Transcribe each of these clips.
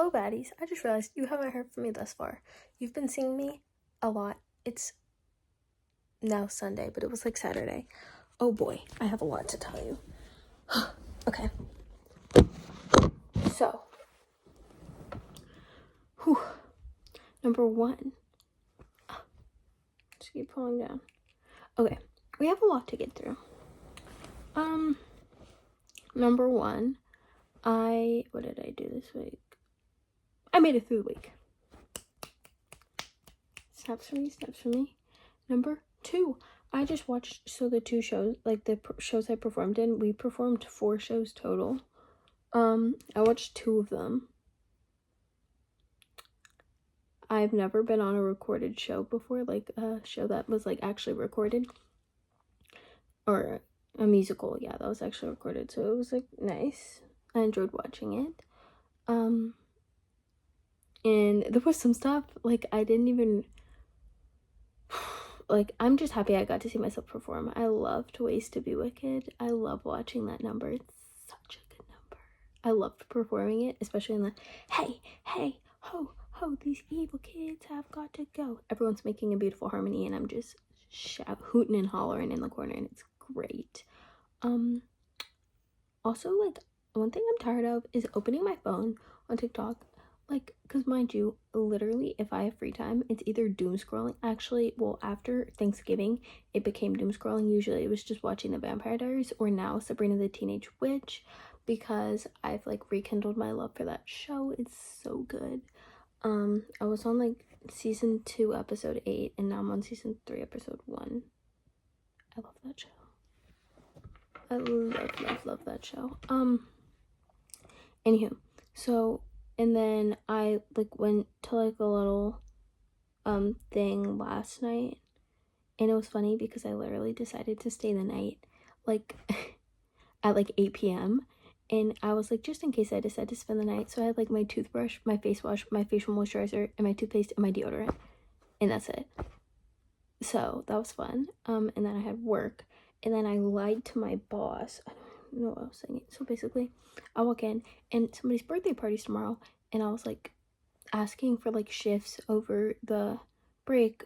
Hello, baddies. I just realized you haven't heard from me thus far. You've been seeing me a lot. It's now Sunday, but it was like Saturday. Oh boy, I have a lot to tell you. Okay. So, number one. Just keep pulling down. Okay, we have a lot to get through. Number one, what did I do this week? I made it through the week. Snaps for me. Number two, I just watched, the two shows, like the shows I performed in, we performed 4 shows total. I watched 2 of them. I've never been on a recorded show before, like a show that was like actually recorded. Or a musical, yeah, that was actually recorded, so it was like nice. I enjoyed watching it. And there was some stuff, like I didn't even, like, I'm just happy I got to see myself perform. I loved Ways to Be Wicked. I love watching that number. It's such a good number. I loved performing it, especially in the, hey, ho, these evil kids have got to go. Everyone's making a beautiful harmony, and I'm just hooting and hollering in the corner, and it's great. Also, like, one thing I'm tired of is opening my phone on TikTok, like, because mind you, literally, if I have free time, it's either doom scrolling. Actually, well, after Thanksgiving, it became doom scrolling. Usually it was just watching The Vampire Diaries, or now Sabrina the Teenage Witch, because I've like rekindled my love for that show. It's so good. I was on like season 2 episode 8, and now I'm on season 3 episode 1. I love that show. I love that show. Anywho, so, and then I like went to like a little thing last night, and it was funny because I literally decided to stay the night like at like 8 p.m. and I was like, just in case I decide to spend the night, so I had like my toothbrush, my face wash, my facial moisturizer, and my toothpaste and my deodorant, and that's it. So that was fun. And then I had work, and then I lied to my boss. I don't know what I was saying. So basically, I walk in, and somebody's birthday party's tomorrow, and I was like asking for like shifts over the break,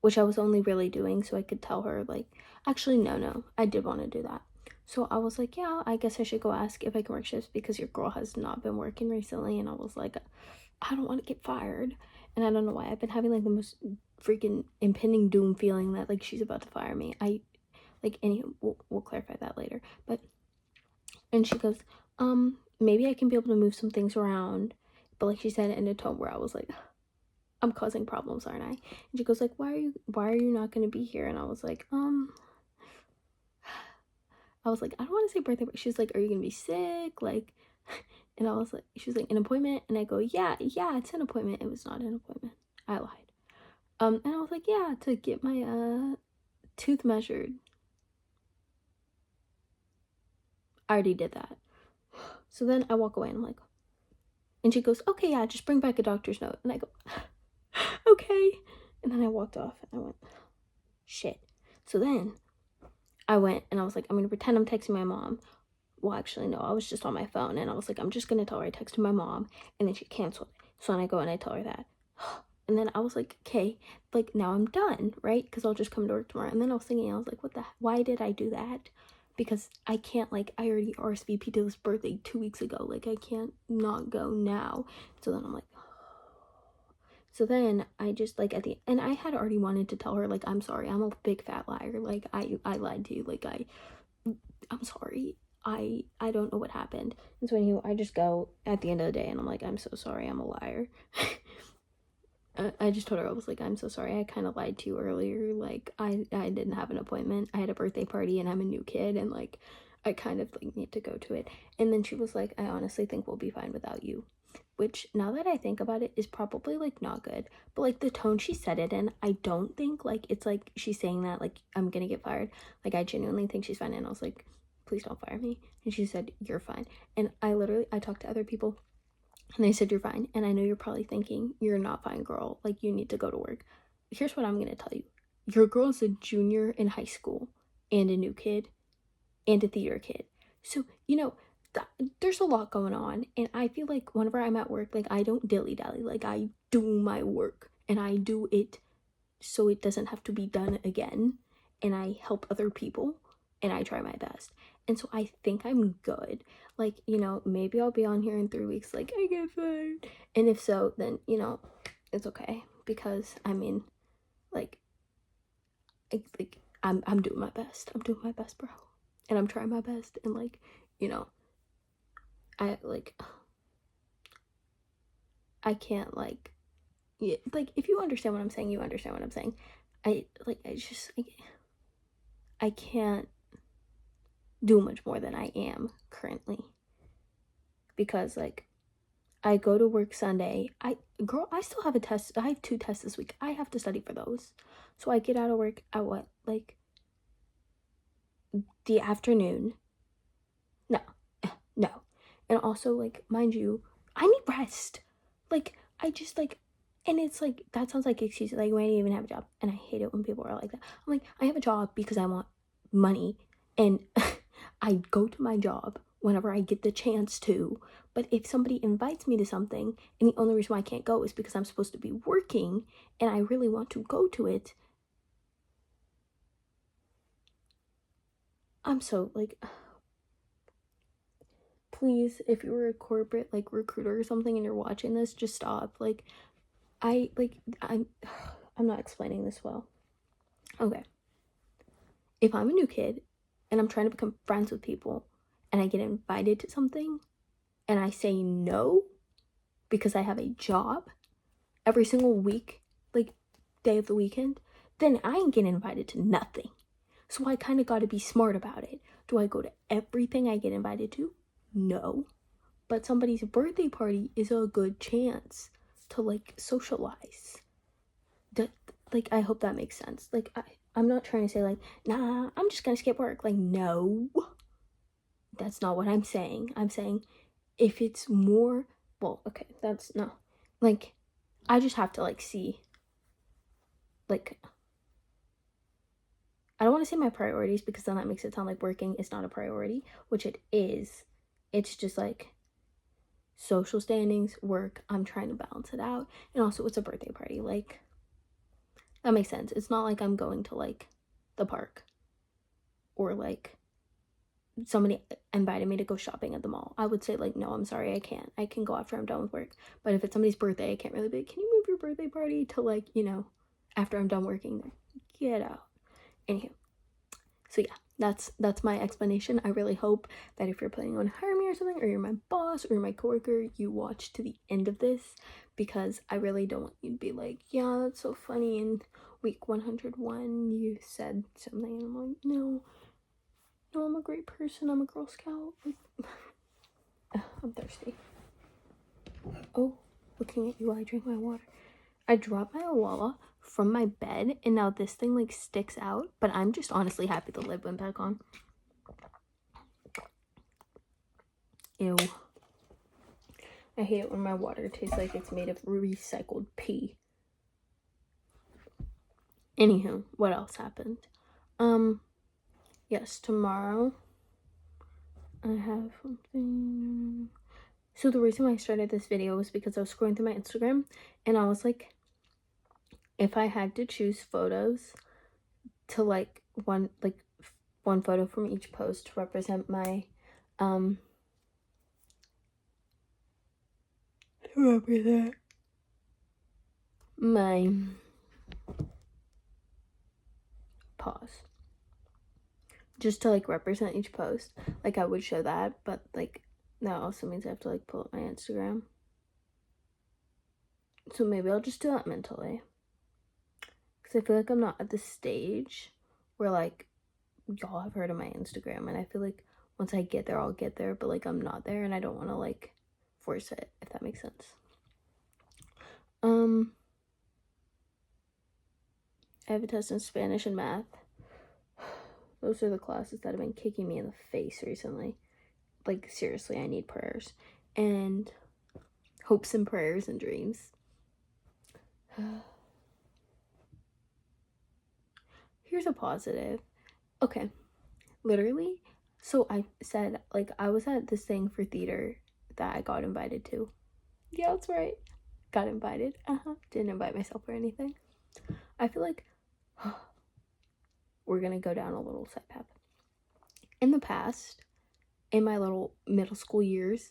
which I was only really doing so I could tell her, like, actually no, I did want to do that. So I was like, yeah, I guess I should go ask if I can work shifts because your girl has not been working recently. And I was like, I don't want to get fired. And I don't know why. I've been having like the most freaking impending doom feeling that like she's about to fire me. Anyway, we'll clarify that later. And she goes, maybe I can be able to move some things around. But like she said it in a tone where I was like, I'm causing problems, aren't I? And she goes like, why are you not going to be here? And I was like, I don't want to say birthday, but she's like, are you going to be sick? Like, and I was like, she was like, an appointment? And I go, yeah, it's an appointment. It was not an appointment. I lied. And I was like, yeah, to get my, tooth measured. I already did that. So then I walk away and I'm like, and she goes, okay, yeah, just bring back a doctor's note. And I go, okay. And then I walked off and I went, shit. So then I went and I was like, I'm going to pretend I'm texting my mom. Well, actually, no, I was just on my phone and I was like, I'm just going to tell her I texted my mom, and then she canceled it. So then I go and I tell her that. And then I was like, okay, like now I'm done, right? Because I'll just come to work tomorrow. And then I was thinking, I was like, why did I do that? Because I can't, like, I already RSVP'd to this birthday 2 weeks ago. Like, I can't not go now. So then I'm like, so then I just, like, at the end, I had already wanted to tell her, like, I'm sorry, I'm a big fat liar. Like, I lied to you. Like, I'm sorry. I don't know what happened. And so anyway, I just go at the end of the day and I'm like, I'm so sorry, I'm a liar. I just told her, I was like, I'm so sorry, I kind of lied to you earlier. Like, I didn't have an appointment. I had a birthday party and I'm a new kid, and like, I kind of like need to go to it. And then she was like, I honestly think we'll be fine without you. Which, now that I think about it, is probably like not good. But like the tone she said it in, I don't think like it's like she's saying that like I'm gonna get fired. Like, I genuinely think she's fine. And I was like, please don't fire me. And she said, you're fine. And I talked to other people and they said, you're fine. And I know you're probably thinking, you're not fine, girl. Like, you need to go to work. Here's what I'm going to tell you. Your girl's a junior in high school and a new kid and a theater kid. So, you know, there's a lot going on, and I feel like whenever I'm at work, like, I don't dilly-dally. Like, I do my work, and I do it so it doesn't have to be done again, and I help other people, and I try my best. And so I think I'm good. Like, maybe I'll be on here in 3 weeks like, I get fired. And if so, then, it's okay, because I mean, like, I'm doing my best. I'm doing my best, bro. And I'm trying my best, and like, I like I can't like, yeah, like, if you understand what I'm saying, you understand what I'm saying. I can't do much more than I am currently, because like, I go to work Sunday. I still have a test. I have 2 tests this week. I have to study for those. So I get out of work at what? Like the afternoon. No. No. And also, like, mind you, I need rest. Like, I just like, and it's like, that sounds like excuses. Like, why do you even have a job? And I hate it when people are like that. I'm like, I have a job because I want money, and I go to my job whenever I get the chance to. But if somebody invites me to something, and the only reason why I can't go is because I'm supposed to be working, and I really want to go to it, I'm so like, please, if you're a corporate like recruiter or something and you're watching this, just stop. Like, I'm not explaining this well. Okay. If I'm a new kid and I'm trying to become friends with people, and I get invited to something and I say no because I have a job every single week, like day of the weekend, then I ain't getting invited to nothing. So I kind of got to be smart about it. Do I go to everything I get invited to? No. But somebody's birthday party is a good chance to like socialize. That, like, I hope that makes sense. Like, I'm not trying to say like, nah, I'm just gonna skip work. Like, no, that's not what I'm saying. I'm saying if it's more, well, okay, that's no, like, I just have to like see, like, I don't want to say my priorities, because then that makes it sound like working is not a priority, which it is. It's just like social standings, work, I'm trying to balance it out. And also, it's a birthday party. Like, that makes sense. It's not like I'm going to like the park, or like somebody invited me to go shopping at the mall. I would say like, no, I'm sorry, I can't. I can go after I'm done with work. But if it's somebody's birthday, I can't really be like, can you move your birthday party to like, after I'm done working there? Get out. Anywho, so yeah, that's my explanation. I really hope that if you're planning on hiring me or something, or you're my boss or you're my coworker, you watch to the end of this, because I really don't want you to be like, yeah, that's so funny, in week 101 you said something, and I'm like, no, I'm a great person, I'm a Girl Scout. Like, I'm thirsty. Oh, looking at you while I drink my water. I dropped my Awala from my bed, and now this thing like sticks out, but I'm just honestly happy the lid went back on. Ew. I hate it when my water tastes like it's made of recycled pee. Anywho, what else happened? Yes, tomorrow I have something. So the reason why I started this video was because I was scrolling through my Instagram, and I was like, if I had to choose photos to like one photo from each post to represent my my pause, just to like represent each post, like, I would show that, but like, that also means I have to like pull up my Instagram. So maybe I'll just do that mentally, because I feel like I'm not at the stage where like y'all have heard of my Instagram, and I feel like once I get there, I'll get there, but like, I'm not there, and I don't want to like force it, if that makes sense. I have a test in Spanish and math. Those are the classes that have been kicking me in the face recently. Like, seriously, I need prayers and hopes and prayers and dreams. Here's a positive. Okay, literally, So I said, like, I was at this thing for theater that I got invited to. Yeah, that's right. Got invited. Didn't invite myself or anything. I feel like we're gonna go down a little side path. In the past, in my little middle school years,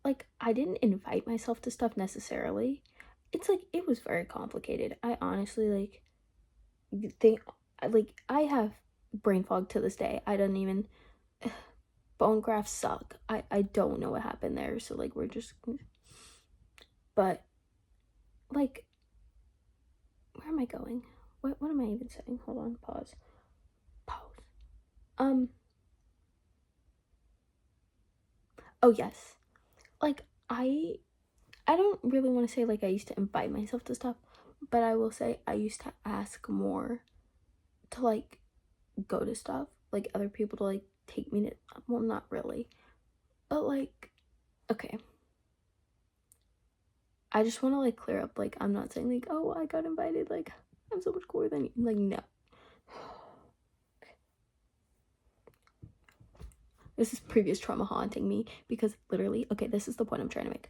like, I didn't invite myself to stuff necessarily. It's like, it was very complicated. I honestly, like, think, like, I have brain fog to this day. I don't even, bone grafts suck. I don't know what happened there. So, like, we're just, but, like, where am I going? What am I even saying? Hold on, pause. Oh yes. Like, I don't really want to say, like, I used to invite myself to stuff, but I will say I used to ask more to, like, go to stuff, like, other people to, like, take me to, well, not really, but, like, okay, I just want to, like, clear up, like, I'm not saying, like, oh, I got invited, like, I'm so much cooler than you, like, no. This is previous trauma haunting me, because literally, okay, this is the point I'm trying to make.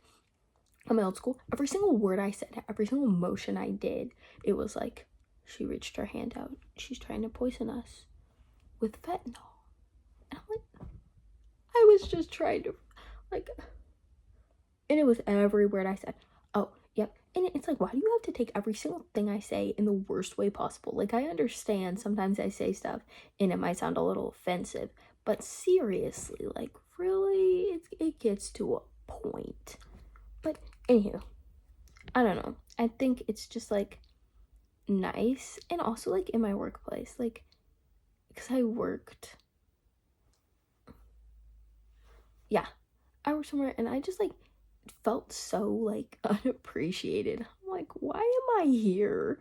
In my old school, every single word I said, every single motion I did, it was like, she reached her hand out, she's trying to poison us with fentanyl. And I'm like, I was just trying to, like, and it was every word I said. Oh, yep. And it's like, why do you have to take every single thing I say in the worst way possible? Like, I understand sometimes I say stuff and it might sound a little offensive, but seriously, like, really, it gets to a point. But anywho, I don't know. I think it's just, like, nice. And also, like, in my workplace, like, because I worked somewhere, and I just, like, felt so, like, unappreciated. I'm like, why am I here?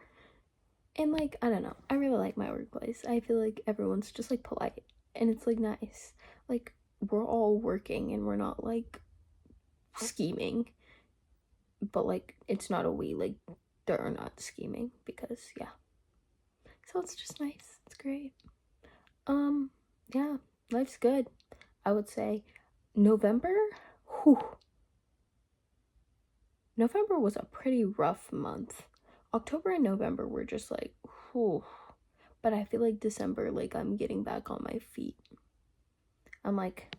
And, like, I don't know, I really like my workplace. I feel like everyone's just, like, polite, and it's, like, nice. Like, we're all working and we're not, like, scheming, but, like, it's not a we, like, they're not scheming, because yeah, so it's just nice. It's great. Yeah, life's good. I would say November, November was a pretty rough month. October and November were just like, whew. But I feel like December, like, I'm getting back on my feet. I'm like,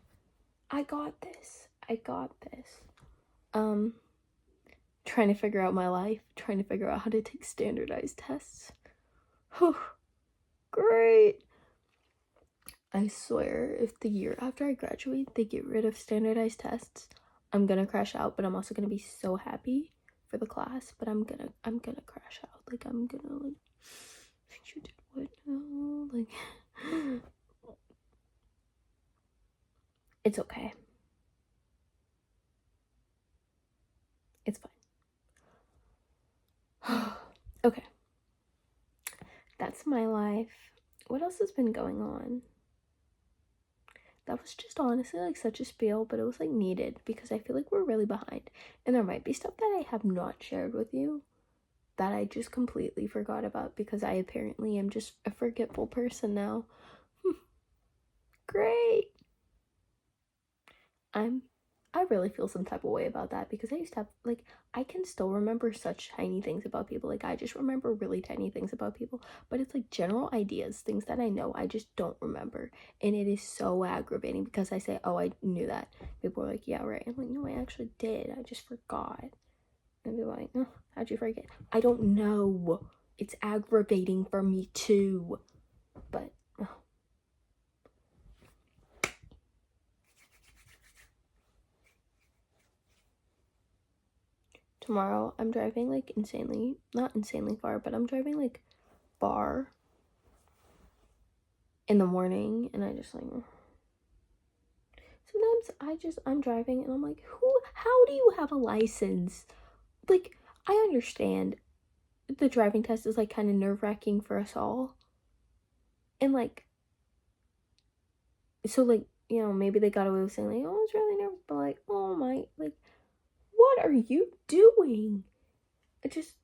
I got this. I got this. Trying to figure out my life, trying to figure out how to take standardized tests. Whew. Great. I swear, if the year after I graduate, they get rid of standardized tests, I'm gonna crash out, but I'm also gonna be so happy for the class, but I'm gonna crash out. Like, I'm gonna, like, you did what now? Like, it's okay. It's fine. Okay. That's my life. What else has been going on? That was just honestly, like, such a spiel, but it was, like, needed, because I feel like we're really behind. And there might be stuff that I have not shared with you that I just completely forgot about, because I apparently am just a forgetful person now. Great. I really feel some type of way about that, because I used to have, like, I can still remember such tiny things about people. Like, I just remember really tiny things about people, but it's like general ideas, things that I know, I just don't remember. And it is so aggravating, because I say, oh, I knew that. People are like, yeah, right. I'm like, no, I actually did. I just forgot. And they're like, oh, how'd you forget? I don't know. It's aggravating for me too. But tomorrow I'm driving, like, not insanely far, but I'm driving, like, far in the morning, and I just, like, sometimes I'm driving and I'm like, how do you have a license? Like, I understand the driving test is, like, kind of nerve-wracking for us all, and, like, so, like, you know, maybe they got away with saying, like, oh, it's really nervous, but, like, oh my, like, what are you doing? It just,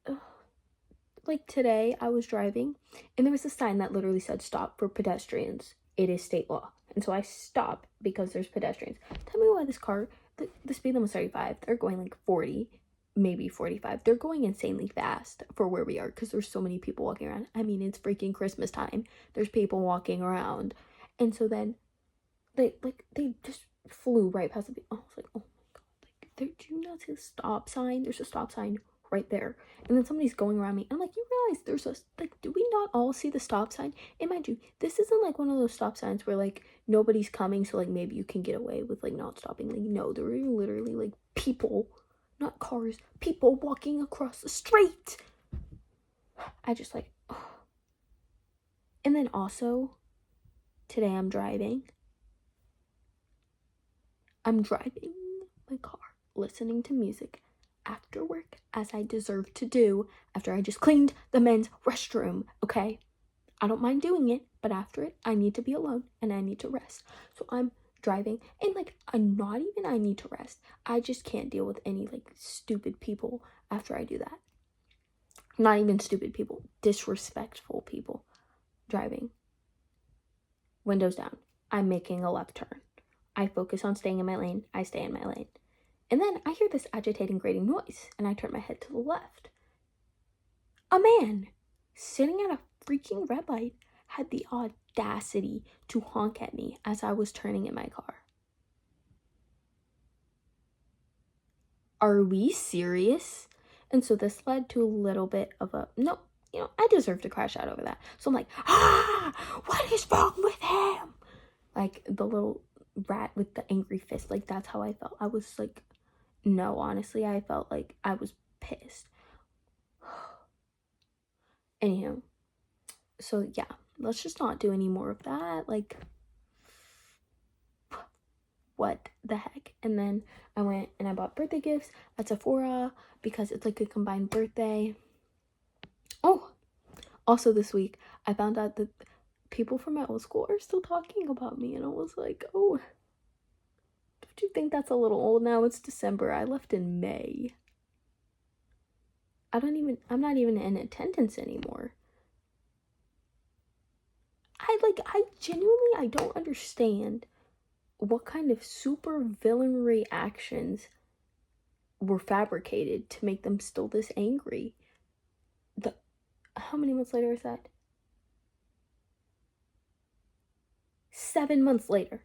like, today I was driving and there was a sign that literally said stop for pedestrians. it is state law. And so I stop because there's pedestrians. Tell me why this car, the speed limit was 35. They're going like 40, maybe 45. They're going insanely fast for where we are because there's so many people walking around. I mean, it's freaking Christmas time. There's people walking around. And so then they just flew right past the. I was like, oh my god, like, do you not see the stop sign? There's a stop sign right there, and then somebody's going around me. I'm like, you realize there's a, like, do we not all see the stop sign? And mind you, this isn't like one of those stop signs where like nobody's coming, so like maybe you can get away with like not stopping. Like, no, there were literally like people, not cars, people walking across the street. I just like, oh. And then also today I'm driving my car, listening to music after work, as I deserve to do after I just cleaned the men's restroom, okay? I don't mind doing it, but after it, I need to be alone and I need to rest. So I'm driving, and like, not even I need to rest. I just can't deal with any like stupid people after I do that. Not even stupid people, disrespectful people driving. Windows down. I'm making a left turn. I focus on staying in my lane. I stay in my lane. And then I hear this agitating, grating noise, and I turn my head to the left. A man sitting at a freaking red light had the audacity to honk at me as I was turning in my car. Are we serious? And so this led to a little bit of a, no, I deserve to crash out over that. So I'm like, what is wrong with him? Like the little rat with the angry fist. Like, that's how I felt. I was like, no, honestly, I felt like I was pissed. Anywho, so yeah, let's just not do any more of that. Like, what the heck? And then I went and I bought birthday gifts at Sephora because it's like a combined birthday. Oh, also this week I found out that people from my old school are still talking about me, and I was like, oh, don't you think that's a little old now? It's December. I left in May. I'm not even in attendance anymore. I genuinely don't understand what kind of super villainry actions were fabricated to make them still this angry. How many months later is that? 7 months later.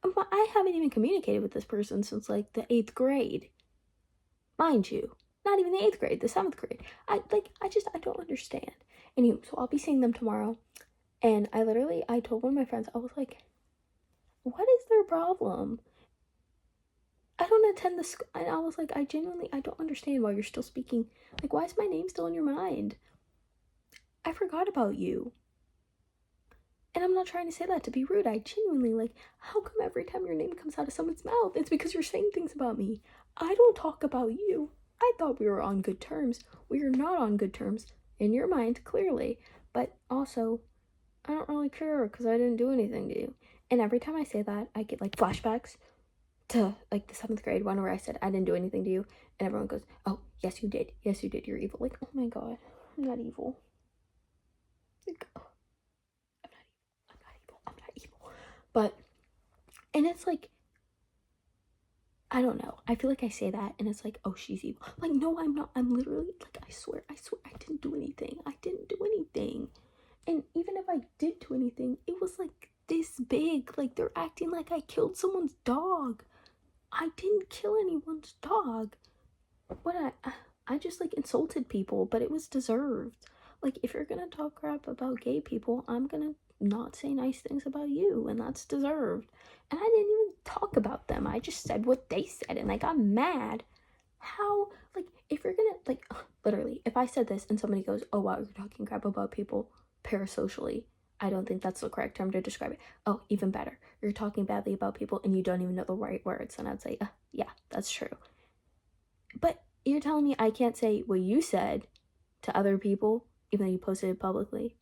I haven't even communicated with this person since like the 8th grade. Mind you, not even the 8th grade, the 7th grade. I don't understand. Anyway, so I'll be seeing them tomorrow. And I told one of my friends, I was like, what is their problem? I don't attend the school. And I was like, I don't understand why you're still speaking. Like, why is my name still in your mind? I forgot about you. And I'm not trying to say that to be rude. I genuinely, like, how come every time your name comes out of someone's mouth, it's because you're saying things about me? I don't talk about you. I thought we were on good terms. We are not on good terms. In your mind, clearly. But also, I don't really care because I didn't do anything to you. And every time I say that, I get like flashbacks to like the 7th grade one where I said I didn't do anything to you, and everyone goes, oh, yes you did, you're evil. Like, oh my god, I'm not evil. Like, oh, I'm not evil. But, and it's like, I don't know, I feel like I say that and it's like, oh, she's evil. Like, no, I'm not. I'm literally, like, I swear I didn't do anything. And even if I did do anything, it was like this big. Like, they're acting like I killed someone's dog. I didn't kill anyone's dog. What I just like insulted people, but it was deserved. Like, if you're gonna talk crap about gay people, I'm gonna not say nice things about you, and that's deserved. And I didn't even talk about them. I just said what they said, and I got mad. How, like, if you're gonna, like, literally, if I said this and somebody goes, oh wow, you're talking crap about people parasocially, I don't think that's the correct term to describe it. Oh, even better, you're talking badly about people and you don't even know the right words. And I'd say, yeah, that's true. But you're telling me I can't say what you said to other people, even though you posted it publicly?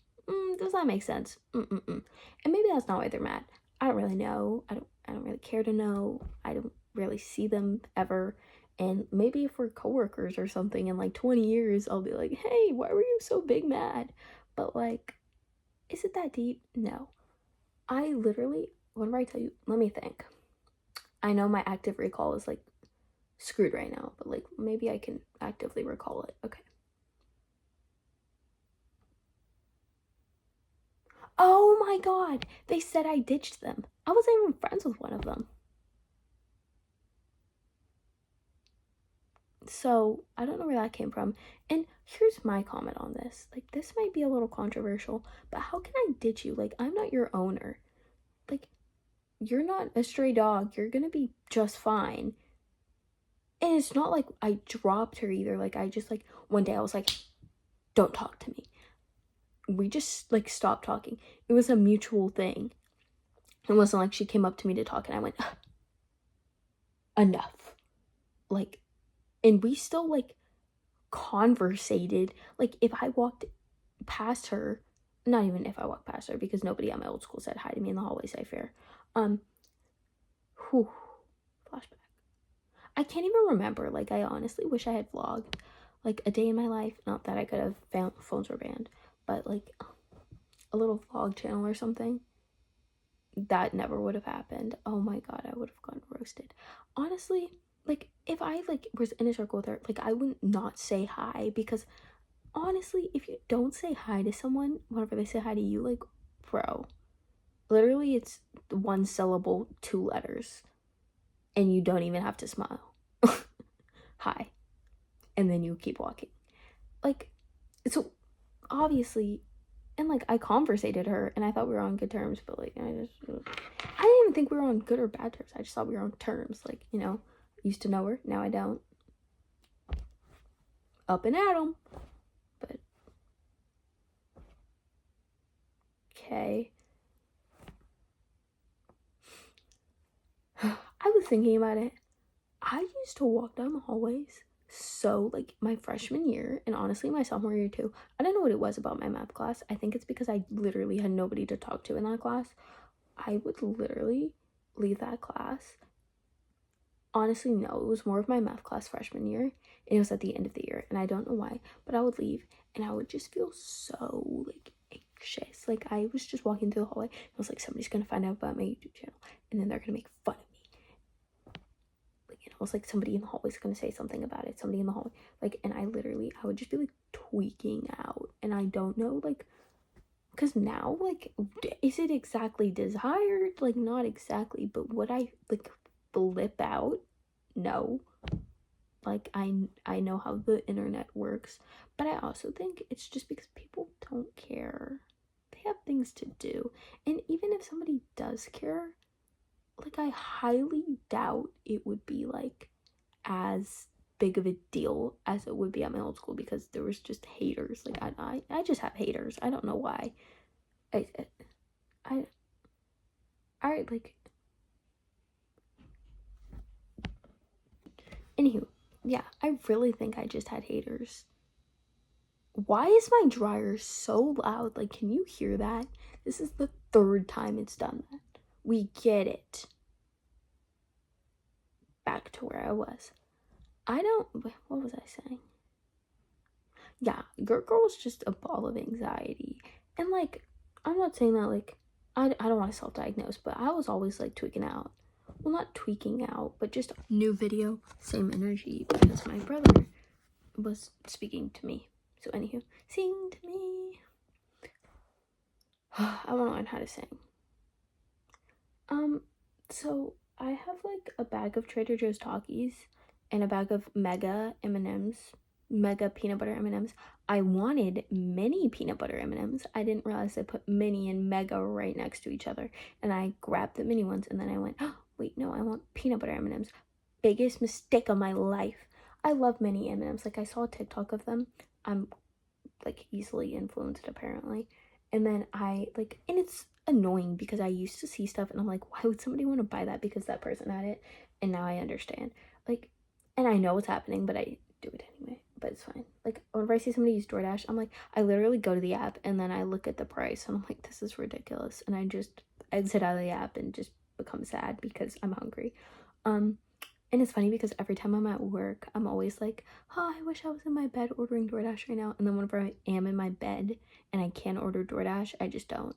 Does that make sense? And maybe that's not why they're mad. I don't really know. I don't really care to know. I don't really see them ever. And maybe if we're coworkers or something in like 20 years, I'll be like, hey, why were you so big mad? But like, is it that deep? No. I literally, whenever I tell you, let me think. I know my active recall is like screwed right now, but like maybe I can actively recall it. Okay. Oh my god, they said I ditched them. I wasn't even friends with one of them. So I don't know where that came from. And here's my comment on this. Like, this might be a little controversial, but how can I ditch you? Like, I'm not your owner. Like, you're not a stray dog. You're gonna be just fine. And it's not like I dropped her either. Like, I just, like, one day I was like, don't talk to me. We just, like, stopped talking. It was a mutual thing. It wasn't like she came up to me to talk and I went, enough. Like, and we still, like, conversated. Like, if I walked past her, not even if I walked past her, because nobody at my old school said hi to me in the hallways, I fear. Whew, flashback. I can't even remember. Like, I honestly wish I had vlogged like a day in my life. Not that I could have found phones were banned, but like a little vlog channel or something. That never would have happened. Oh my god, I would have gotten roasted. Honestly, like if I like was in a circle with her, like I wouldn't not say hi, because honestly, if you don't say hi to someone whenever they say hi to you, like, bro, literally it's one syllable, 2 letters, and you don't even have to smile. Hi. And then you keep walking. Like, so obviously, and like I conversated her and I thought we were on good terms, but like I didn't even think we were on good or bad terms. I just thought we were on terms. Like, you know, used to know her, now I don't. Up and at 'em. But okay. I was thinking about it. I used to walk down the hallways so like my freshman year and honestly my sophomore year too. I don't know what it was about my math class. I think it's because I literally had nobody to talk to in that class. I would literally leave that class. Honestly, no, it was more of my math class freshman year, and it was at the end of the year, and I don't know why, but I would leave and I would just feel so like anxious. Like I was just walking through the hallway and I was like, somebody's gonna find out about my YouTube channel and then they're gonna make fun of me. Like, you know, it was like somebody in the hallway is gonna say something about it, somebody in the hallway, like, and I would just be like tweaking out, and I don't know, like, because now, like, is it exactly desired? Like, not exactly, but would I like flip out? No. Like, I know how the internet works, but I also think it's just because people don't care. They have things to do, and even if somebody does care, like, I highly doubt it would be like as big of a deal as it would be at my old school, because there was just haters. Like, I just have haters. I don't know why. I I like, anywho, yeah, I really think I just had haters. Why is my dryer so loud? Like, can you hear that? This is the 3rd time it's done that. We get it. Back to where I was. What was I saying? Yeah, your girl's just a ball of anxiety. And like, I'm not saying that like, I don't want to self-diagnose, but I was always like tweaking out. Well, not tweaking out, but just new video, same energy, because my brother was speaking to me. So anywho, sing to me. I want to learn how to sing. So I have like a bag of Trader Joe's Takis and a bag of Mega M&Ms, Mega peanut butter M&Ms. I wanted mini peanut butter M&Ms. I didn't realize they put mini and Mega right next to each other, and I grabbed the mini ones, and then I went, oh, wait, no, I want peanut butter M&Ms. Biggest mistake of my life. I love mini M&Ms. Like, I saw a TikTok of them. I'm like easily influenced apparently, and then I like, and it's annoying because I used to see stuff and I'm like, why would somebody want to buy that because that person had it? And now I understand, like, and I know what's happening, but I do it anyway, but it's fine. Like, whenever I see somebody use DoorDash, I'm like, I literally go to the app and then I look at the price and I'm like, this is ridiculous, and I just exit out of the app and just become sad because I'm hungry. And it's funny because every time I'm at work, I'm always like, oh, I wish I was in my bed ordering DoorDash right now. And then whenever I am in my bed and I can order DoorDash, I just don't.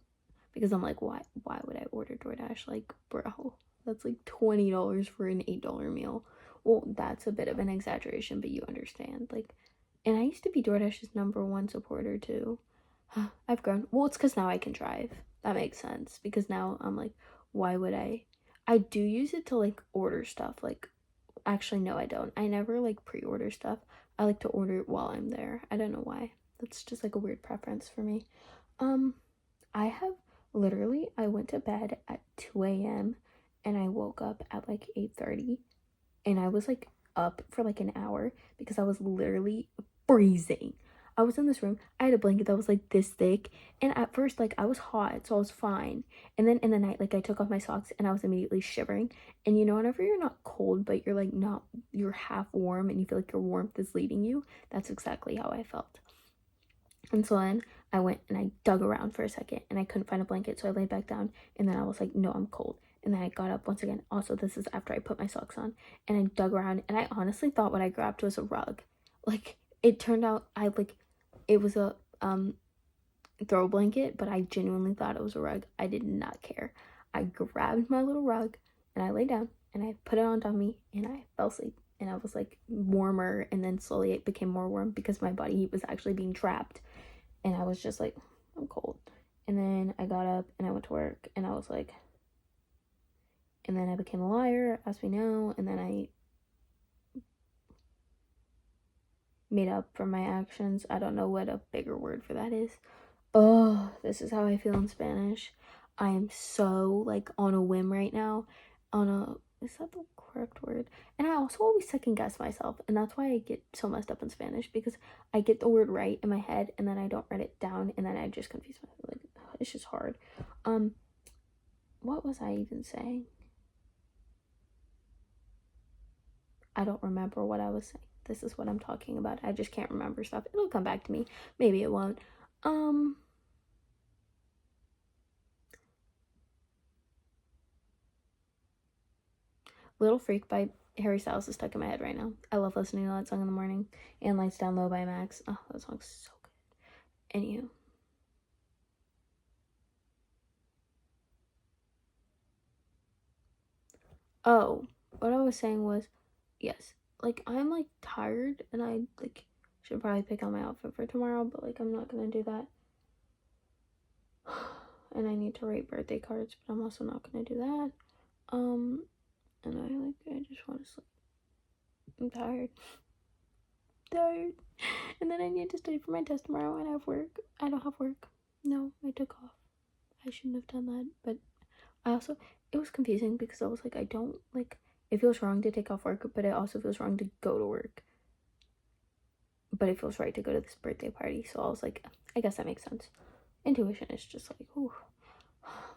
because I'm like, why would I order DoorDash? Like, bro, that's like $20 for an $8 meal. Well, that's a bit of an exaggeration, but you understand. Like, and I used to be DoorDash's #1 supporter too. I've grown. Well, it's because now I can drive. That makes sense, because now I'm like, why would I do use it to like order stuff. Like, actually, no, I don't. I never like pre-order stuff. I like to order it while I'm there. I don't know why. That's just like a weird preference for me. Um, I have literally, I went to bed at 2 a.m. and I woke up at like 8:30, and I was like up for like an hour because I was literally freezing. I was in this room. I had a blanket that was like this thick, and at first, like, I was hot, so I was fine. And then in the night, like, I took off my socks and I was immediately shivering. And you know, whenever you're not cold, but you're like not, you're half warm and you feel like your warmth is leading you, that's exactly how I felt. And so then I went and I dug around for a second and I couldn't find a blanket, so I laid back down, and then I was like, no, I'm cold. And then I got up once again. Also, this is after I put my socks on, and I dug around, and I honestly thought what I grabbed was a rug. Like, it turned out it was a throw blanket, but I genuinely thought it was a rug. I did not care. I grabbed my little rug and I lay down and I put it on top of me and I fell asleep. And I was like warmer, and then slowly it became more warm because my body heat was actually being trapped. And I was just like, I'm cold. And then I got up and I went to work, and I was like, and then I became a liar, as we know, and then I made up for my actions. I don't know what a bigger word for that is. Oh, this is how I feel in Spanish. I am so like on a whim right now. Is that the correct word? And I also always second guess myself, and that's why I get so messed up in Spanish, because I get the word right in my head and then I don't write it down, and then I just confuse myself. Like, it's just hard. What was I even saying? I don't remember what I was saying. This is what I'm talking about. I just can't remember stuff. It'll come back to me. Maybe it won't. Little Freak by Harry Styles is stuck in my head right now. I love listening to that song in the morning. And Lights Down Low by Max. Oh, that song's so good. Anywho. Oh, what I was saying was, yes, like, I'm like tired, and I like should probably pick out my outfit for tomorrow, but like I'm not gonna do that. And I need to write birthday cards, but I'm also not gonna do that. And I just want to sleep. I'm tired. Tired. And then I need to study for my test tomorrow, and I have work. I don't have work. No, I took off. I shouldn't have done that, but I also, it was confusing because I was like, I don't like, it feels wrong to take off work, but it also feels wrong to go to work. But it feels right to go to this birthday party, so I was like, I guess that makes sense. Intuition is just like, ooh, oh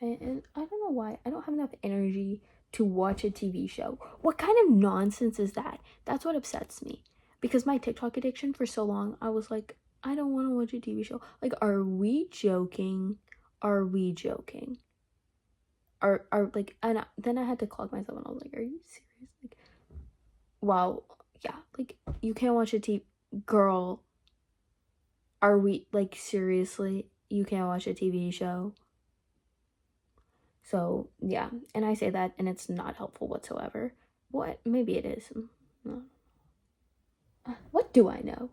my god. And I don't know why I don't have enough energy to watch a TV show. What kind of nonsense is that? That's what upsets me. Because my TikTok addiction for so long, I was like, I don't want to watch a TV show. Like, are we joking? Are we joking? Are like, and then I had to clock myself, and I was like, are you serious? Like, wow, yeah, like, you can't watch a TV, girl. Are we, like, seriously? You can't watch a TV show? So yeah, and I say that, and it's not helpful whatsoever. What? Maybe it is. No. What do I know?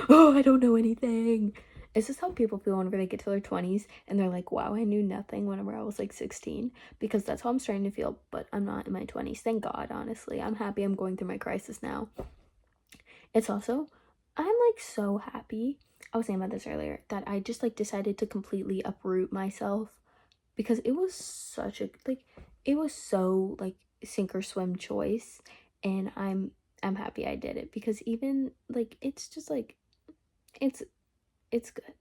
Oh, I don't know anything. Is this how people feel whenever they get to their 20s and they're like, wow, I knew nothing whenever I was like 16? Because that's how I'm starting to feel, but I'm not in my 20s. Thank God, honestly. I'm happy I'm going through my crisis now. It's also, I'm like so happy. I was saying about this earlier, that I just like decided to completely uproot myself, because it was such a, like, it was so like sink or swim choice, and I'm happy I did it, because even like, it's just like, it's good.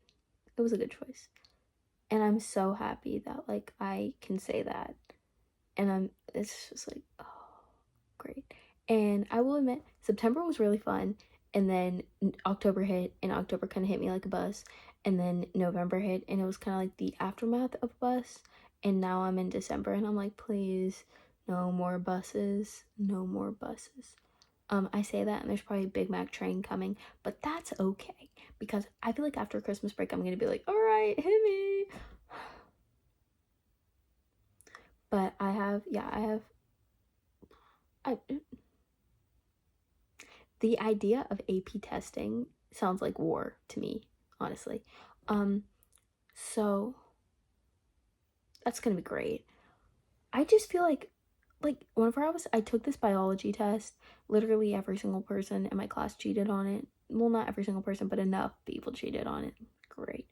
It was a good choice. And I'm so happy that like I can say that. And it's just like, oh, great. And I will admit, September was really fun. And then October hit, and October kind of hit me like a bus. And then November hit, and it was kind of like the aftermath of a bus. And now I'm in December, and I'm like, please, no more buses. No more buses. I say that, and there's probably a Big Mac train coming, but that's okay, because I feel like after Christmas break, I'm going to be like, all right, hit me. But the idea of AP testing sounds like war to me, honestly. So that's going to be great. I just feel like whenever I took this biology test, literally every single person in my class cheated on it. Well, not every single person, but enough people cheated on it. Great.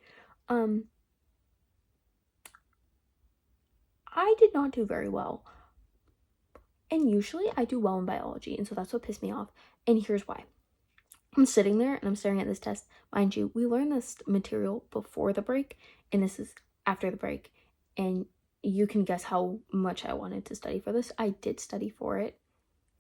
I did not do very well. And usually I do well in biology, and so that's what pissed me off. And here's why. I'm sitting there and I'm staring at this test. Mind you, we learned this material before the break, and this is after the break. And you can guess how much I wanted to study for this. I did study for it.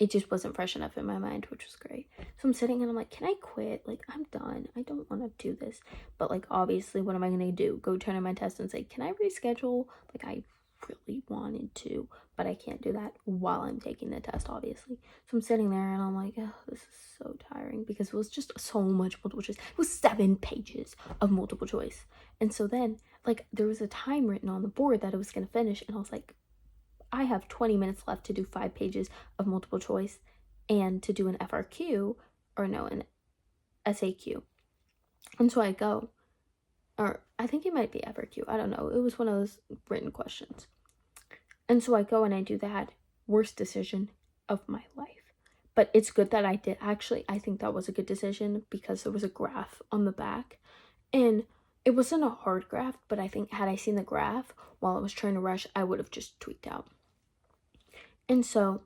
It just wasn't fresh enough in my mind, which was great. So I'm sitting and I'm like, can I quit? Like, I'm done. I don't want to do this. But, like, obviously, what am I going to do? Go turn in my test and say, can I reschedule? Like, I really wanted to, but I can't do that while I'm taking the test, obviously. So I'm sitting there and I'm like, oh, this is so tiring because it was just so much multiple choice. It was 7 pages of multiple choice. And so then, like, there was a time written on the board that I was going to finish, and I was like, I have 20 minutes left to do 5 pages of multiple choice and to do an FRQ, or no, an SAQ. And so I go, or I think it might be FRQ, I don't know. It was one of those written questions. And so I go and I do that. Worst decision of my life. But it's good that I did. Actually, I think that was a good decision because there was a graph on the back. And it wasn't a hard graph, but I think had I seen the graph while I was trying to rush, I would have just tweaked out. And so,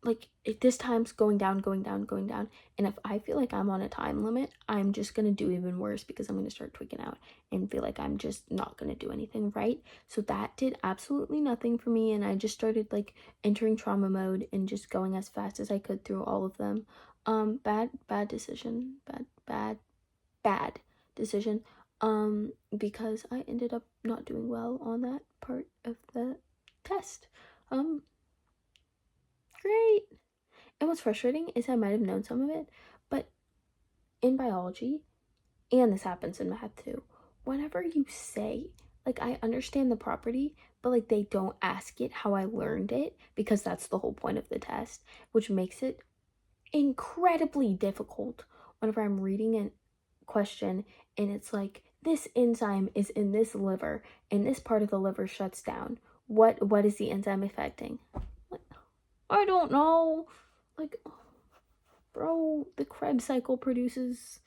like, this time's going down. And if I feel like I'm on a time limit, I'm just going to do even worse because I'm going to start tweaking out and feel like I'm just not going to do anything right. So that did absolutely nothing for me. And I just started, like, entering trauma mode and just going as fast as I could through all of them. Bad decision. Bad decision. Because I ended up not doing well on that part of the test. Great. And what's frustrating is I might have known some of it, but in biology, and this happens in math too, whenever you say, like, I understand the property, but, like, they don't ask it how I learned it, because that's the whole point of the test, which makes it incredibly difficult whenever I'm reading a question and it's like, this enzyme is in this liver, and this part of the liver shuts down. What is the enzyme affecting? I don't know. Like, bro, the Krebs cycle produces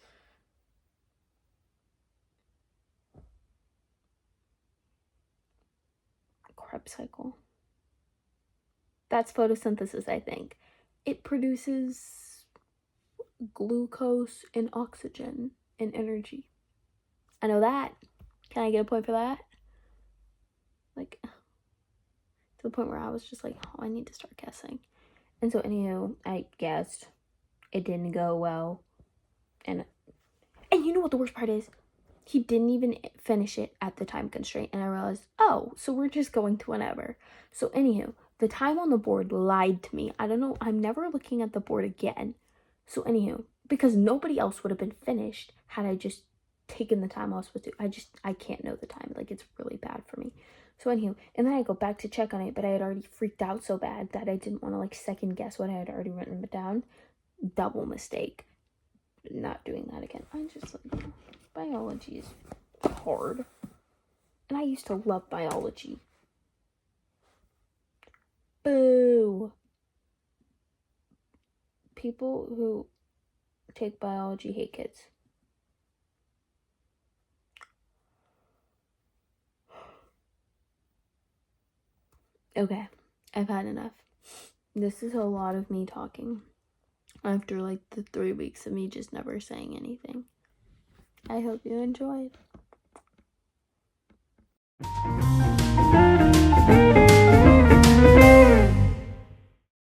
Krebs cycle. That's photosynthesis, I think. It produces glucose and oxygen and energy. I know that. Can I get a point for that? Like, to the point where I was just like, oh, I need to start guessing. And so, anywho, I guessed. It didn't go well. And you know what the worst part is? He didn't even finish it at the time constraint. And I realized, oh, so we're just going to whenever. So, anywho, the time on the board lied to me. I don't know. I'm never looking at the board again. So, anywho, because nobody else would have been finished had I just taken the time I was supposed to. I can't know the time. Like, it's really bad for me. So, anywho, and then I go back to check on it, but I had already freaked out so bad that I didn't want to, like, second guess what I had already written down. Double mistake. Not doing that again. I'm just like, biology is hard. And I used to love biology. Boo. People who take biology hate kids. Okay, I've had enough. This is a lot of me talking after, like, the 3 weeks of me just never saying anything. I hope you enjoyed.